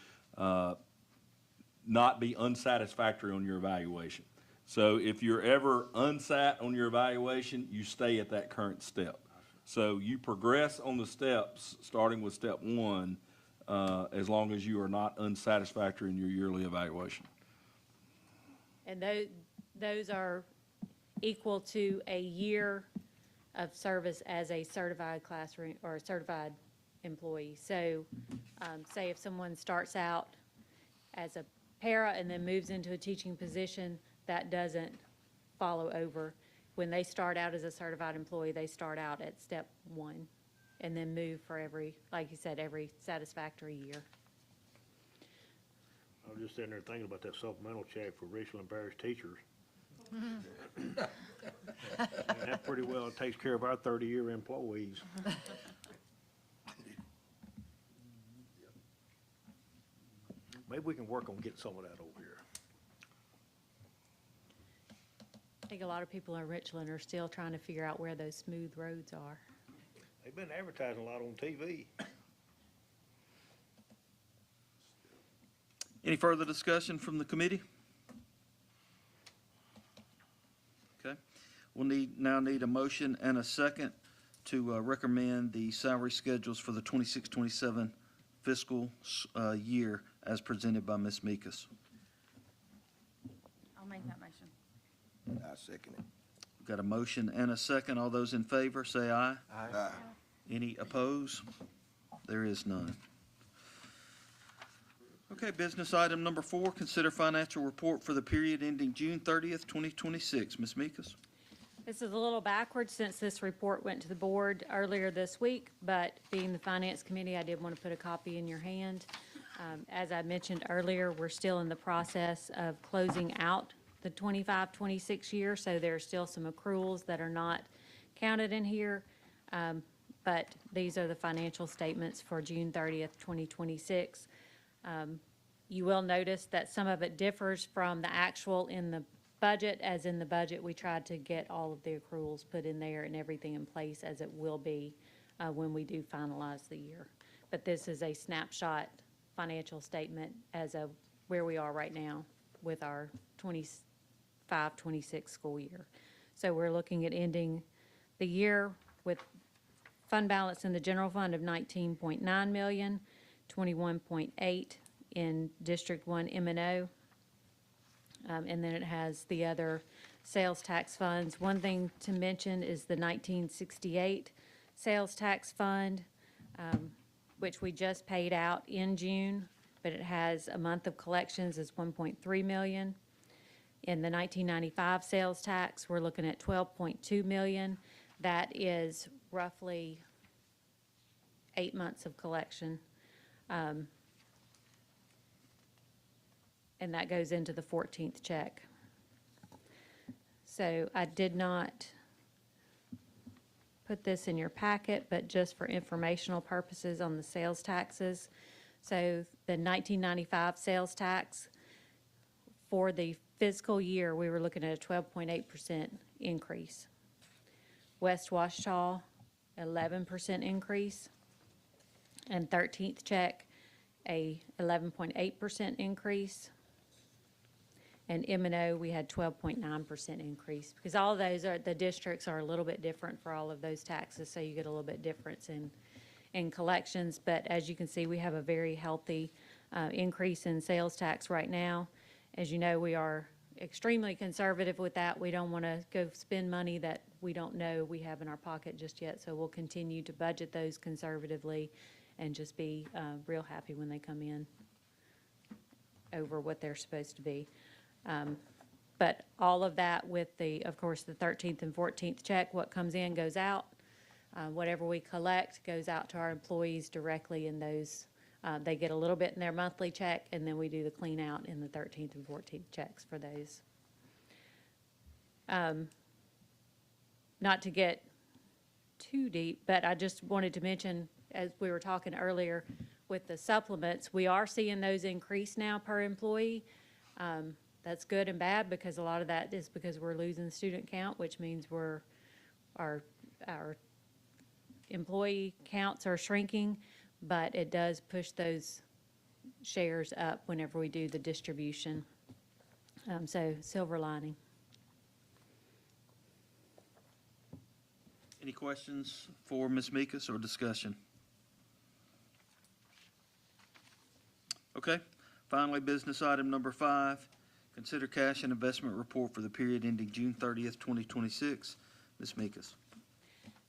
not be unsatisfactory on your evaluation. So if you're ever unsat on your evaluation, you stay at that current step. So you progress on the steps, starting with step 1, as long as you are not unsatisfactory in your yearly evaluation. And those are equal to a year of service as a certified classroom or a certified employee. So, say if someone starts out as a para and then moves into a teaching position, that doesn't follow over. When they start out as a certified employee, they start out at step 1 and then move for every, like you said, every satisfactory year. I was just sitting there thinking about that supplemental check for Richland Parish teachers. And that pretty well takes care of our 30-year employees. Maybe we can work on getting some of that over here. I think a lot of people in Richland are still trying to figure out where those smooth roads are. They've been advertising a lot on TV. Any further discussion from the committee? Okay. We'll now need a motion and a second to recommend the salary schedules for the 26-27 fiscal year as presented by Ms. Meekus. I'll make that motion. I second it. We've got a motion and a second. All those in favor, say aye. Aye. Any opposed? There is none. Okay, business item number 4, consider financial report for the period ending June 30th, 2026. Ms. Meekus? This is a little backwards since this report went to the board earlier this week, but being the Finance Committee, I did want to put a copy in your hand. As I mentioned earlier, we're still in the process of closing out the 25-26 year, so there are still some accruals that are not counted in here. But these are the financial statements for June 30th, 2026. You will notice that some of it differs from the actual in the budget, as in the budget, we tried to get all of the accruals put in there and everything in place as it will be when we do finalize the year. But this is a snapshot financial statement as of where we are right now with our 25-26 school year. So we're looking at ending the year with fund balance in the general fund of $19.9 million, 21.8 in District 1 M&O. And then it has the other sales tax funds. One thing to mention is the 1968 sales tax fund, which we just paid out in June, but it has a month of collections is 1.3 million. In the 1995 sales tax, we're looking at 12.2 million. That is roughly 8 months of collection. And that goes into the 14th check. So I did not put this in your packet, but just for informational purposes on the sales taxes. So the 1995 sales tax for the fiscal year, we were looking at a 12.8% increase. West Ouachita, 11% increase. And 13th check, a 11.8% increase. And M&O, we had 12.9% increase, because all of those are, the districts are a little bit different for all of those taxes, so you get a little bit difference in collections. But as you can see, we have a very healthy increase in sales tax right now. As you know, we are extremely conservative with that. We don't want to go spend money that we don't know we have in our pocket just yet, so we'll continue to budget those conservatively and just be real happy when they come in over what they're supposed to be. But all of that with the, of course, the 13th and 14th check, what comes in goes out. Whatever we collect goes out to our employees directly, and those, they get a little bit in their monthly check, and then we do the clean out in the 13th and 14th checks for those. Not to get too deep, but I just wanted to mention, as we were talking earlier with the supplements, we are seeing those increase now per employee. That's good and bad, because a lot of that is because we're losing the student count, which means our employee counts are shrinking, but it does push those shares up whenever we do the distribution. So silver lining. Any questions for Ms. Meekus or discussion? Okay. Finally, business item number 5, consider cash and investment report for the period ending June 30th, 2026. Ms. Meekus.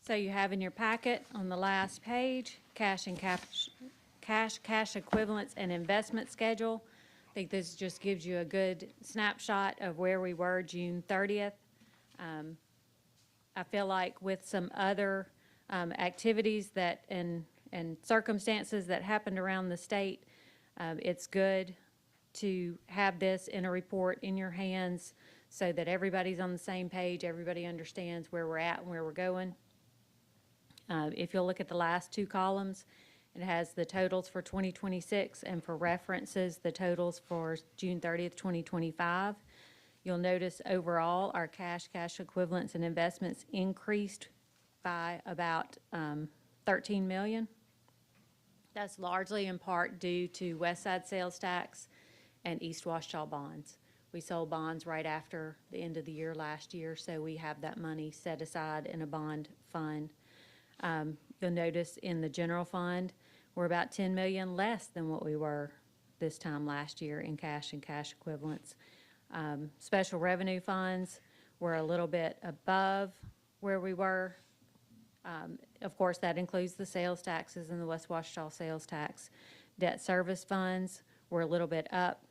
So you have in your packet on the last page, cash equivalents and investment schedule. I think this just gives you a good snapshot of where we were June 30th. I feel like with some other activities that and circumstances that happened around the state, it's good to have this in a report in your hands so that everybody's on the same page, everybody understands where we're at and where we're going. If you'll look at the last 2 columns, it has the totals for 2026, and for references, the totals for June 30th, 2025. You'll notice overall our cash equivalents, and investments increased by about $13 million. That's largely in part due to West Side sales tax and East Ouachita bonds. We sold bonds right after the end of the year last year, so we have that money set aside in a bond fund. You'll notice in the general fund, we're about $10 million less than what we were this time last year in cash and cash equivalents. Special revenue funds were a little bit above where we were. Of course, that includes the sales taxes and the West Ouachita sales tax. Debt service funds were a little bit up.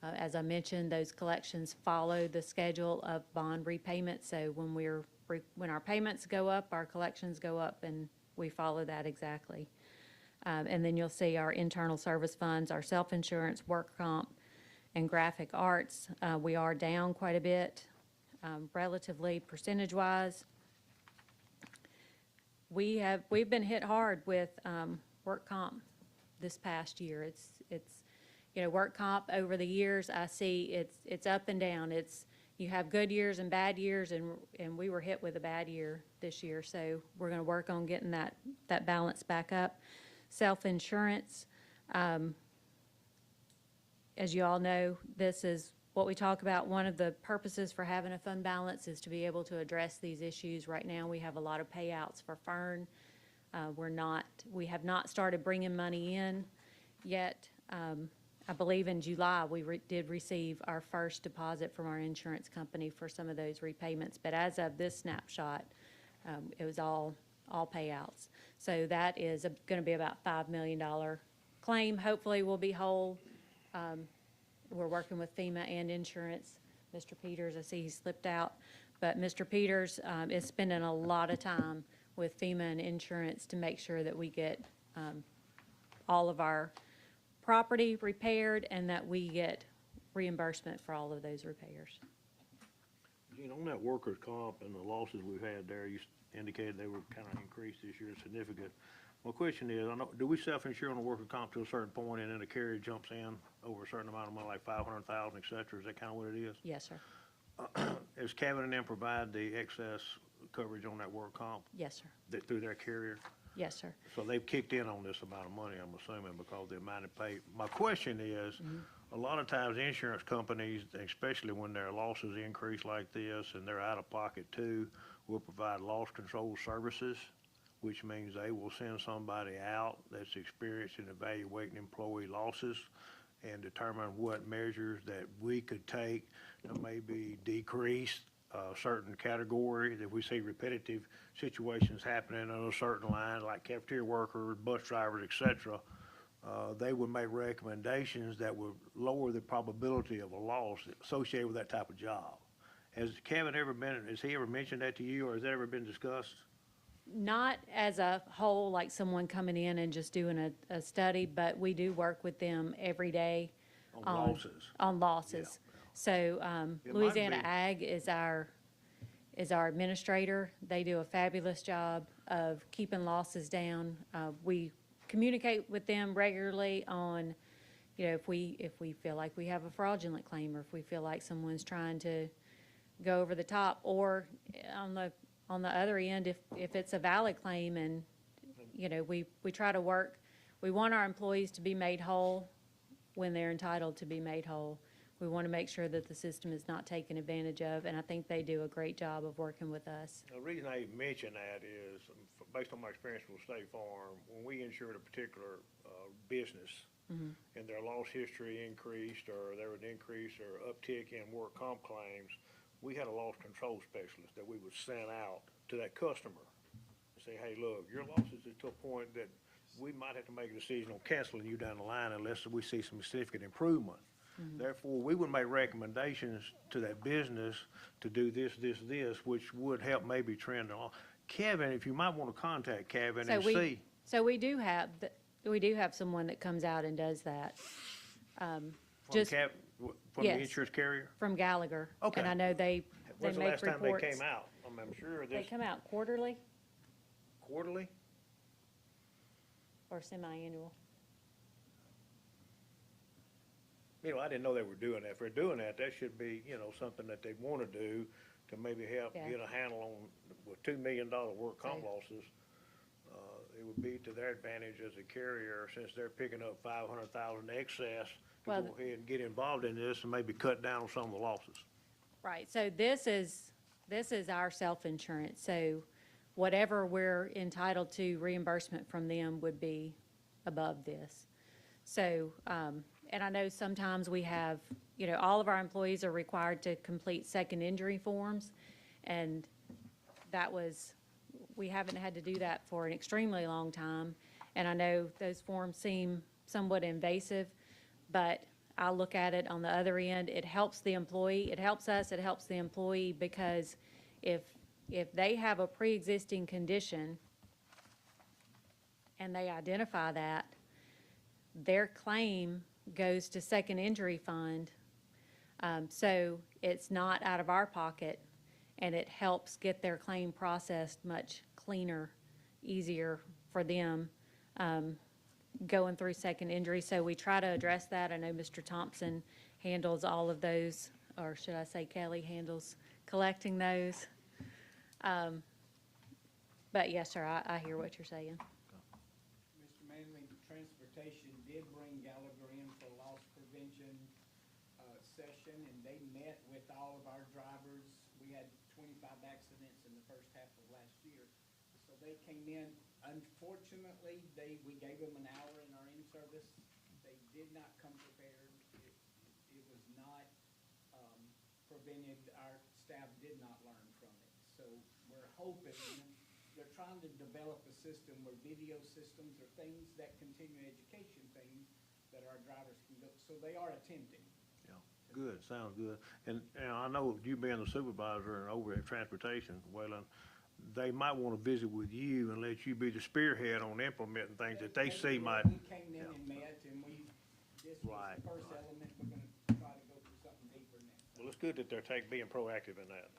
As I mentioned, those collections follow the schedule of bond repayment. So when our payments go up, our collections go up, and we follow that exactly. And then you'll see our internal service funds, our self-insurance, work comp, and graphic arts. We are down quite a bit, relatively percentage-wise. We've been hit hard with work comp this past year. It's work comp over the years. I see it's up and down. You have good years and bad years, and we were hit with a bad year this year. So we're going to work on getting that balance back up. Self-insurance, as you all know, this is what we talk about. One of the purposes for having a fund balance is to be able to address these issues. Right now, we have a lot of payouts for Fern. We have not started bringing money in yet. I believe in July, we did receive our first deposit from our insurance company for some of those repayments. But as of this snapshot, it was all payouts. So that is going to be about $5 million claim. Hopefully, we'll be whole. We're working with FEMA and insurance. Mr. Peters, I see he slipped out. But Mr. Peters is spending a lot of time with FEMA and insurance to make sure that we get all of our property repaired and that we get reimbursement for all of those repairs. Gene, on that workers' comp and the losses we've had there, you indicated they were kind of increased this year, significant. My question is, do we self-insure on the workers' comp to a certain point, and then the carrier jumps in over a certain amount of money, like 500,000, et cetera? Is that kind of what it is? Yes, sir. Is Cabot and them provide the excess coverage on that work comp? Yes, sir. Through their carrier? Yes, sir. So they've kicked in on this amount of money, I'm assuming, because the amount of pay. My question is, a lot of times insurance companies, especially when their losses increase like this and they're out of pocket too, will provide loss control services which means they will send somebody out that's experienced in evaluating employee losses and determine what measures that we could take to maybe decrease certain categories. If we see repetitive situations happening on a certain line, like cafeteria workers, bus drivers, et cetera, they would make recommendations that would lower the probability of a loss associated with that type of job. Has Kevin has he ever mentioned that to you, or has that ever been discussed? Not as a whole, like someone coming in and just doing a study, but we do work with them every day. On losses. On losses. So, It might Louisiana be- Ag is our administrator. They do a fabulous job of keeping losses down. We communicate with them regularly on, if we feel like we have a fraudulent claim, or if we feel like someone's trying to go over the top, or on the other end, if it's a valid claim, and, we try to work, we want our employees to be made whole when they're entitled to be made whole. We want to make sure that the system is not taken advantage of, and I think they do a great job of working with us. The reason I even mention that is, based on my experience with State Farm, when we insured a particular business and their loss history increased, or there was an increase or uptick in work comp claims, we had a loss control specialist that we would send out to that customer and say, hey, look, your losses is to a point that we might have to make a decision on canceling you down the line unless we see some significant improvement. Therefore, we would make recommendations to that business to do this, which would help maybe trend along. Kevin, if you might want to contact Kevin and see. So we do have someone that comes out and does that. From Just the yes. insurance carrier? from Gallagher. Okay. And I know they When's the make last time they reports. came out? I'm sure They this come out quarterly quarterly? or semi-annual. I didn't know they were doing that. If they're doing that, that should be, something that they want to do to maybe help Yeah. get a handle on, with $2 million work comp So- losses. It would be to their advantage as a carrier, since they're picking up 500,000 excess, to Well, go ahead and get involved in this and maybe cut down on some of the losses. Right, so this is our self-insurance, so whatever we're entitled to reimbursement from them would be above this. So, and I know sometimes we have, all of our employees are required to complete second injury forms, and we haven't had to do that for an extremely long time, and I know those forms seem somewhat invasive, but I look at it on the other end, it helps the employee, it helps us, it helps the employee, because if they have a pre-existing condition and they identify that, their claim goes to second injury fund. So it's not out of our pocket, and it helps get their claim processed much cleaner, easier for them, going through second injury. So we try to address that. I know Mr. Thompson handles all of those, or should I say Kelly handles collecting those. But yes, sir, I hear what you're saying. Mr. Manley, transportation did bring Gallagher in for a loss prevention session, and they met with all of our drivers. We had 25 accidents in the first half of last year. So they came in, unfortunately, we gave them an hour in our in-service. They did not come prepared. It was not prevented, our staff did not learn from it. So we're hoping, they're trying to develop a system where video systems or things that continue education things that our drivers can go, so they are attempting. Yeah, good, sounds good. And I know you being the supervisor and over at transportation, Waylon, they might want to visit with you and let you be the spearhead on implementing things that they see might. We came in and met, and this was Right, the first right. element, we're gonna try to go through something deeper next. Well, it's good that they're being proactive in that.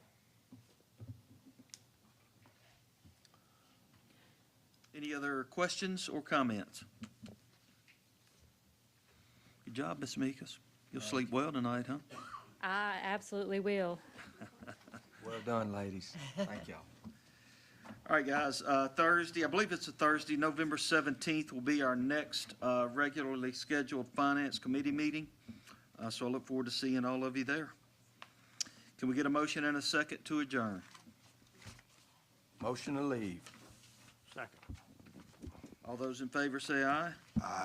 Any other questions or comments? Good job, Ms. Meekus. You'll sleep well tonight, huh? I absolutely will. Well done, ladies. Thank y'all. All right, guys, Thursday, I believe it's a Thursday, November 17th will be our next regularly scheduled Finance Committee meeting. So I look forward to seeing all of you there. Can we get a motion and a second to adjourn? Motion to leave. Second. All those in favor say aye. Aye.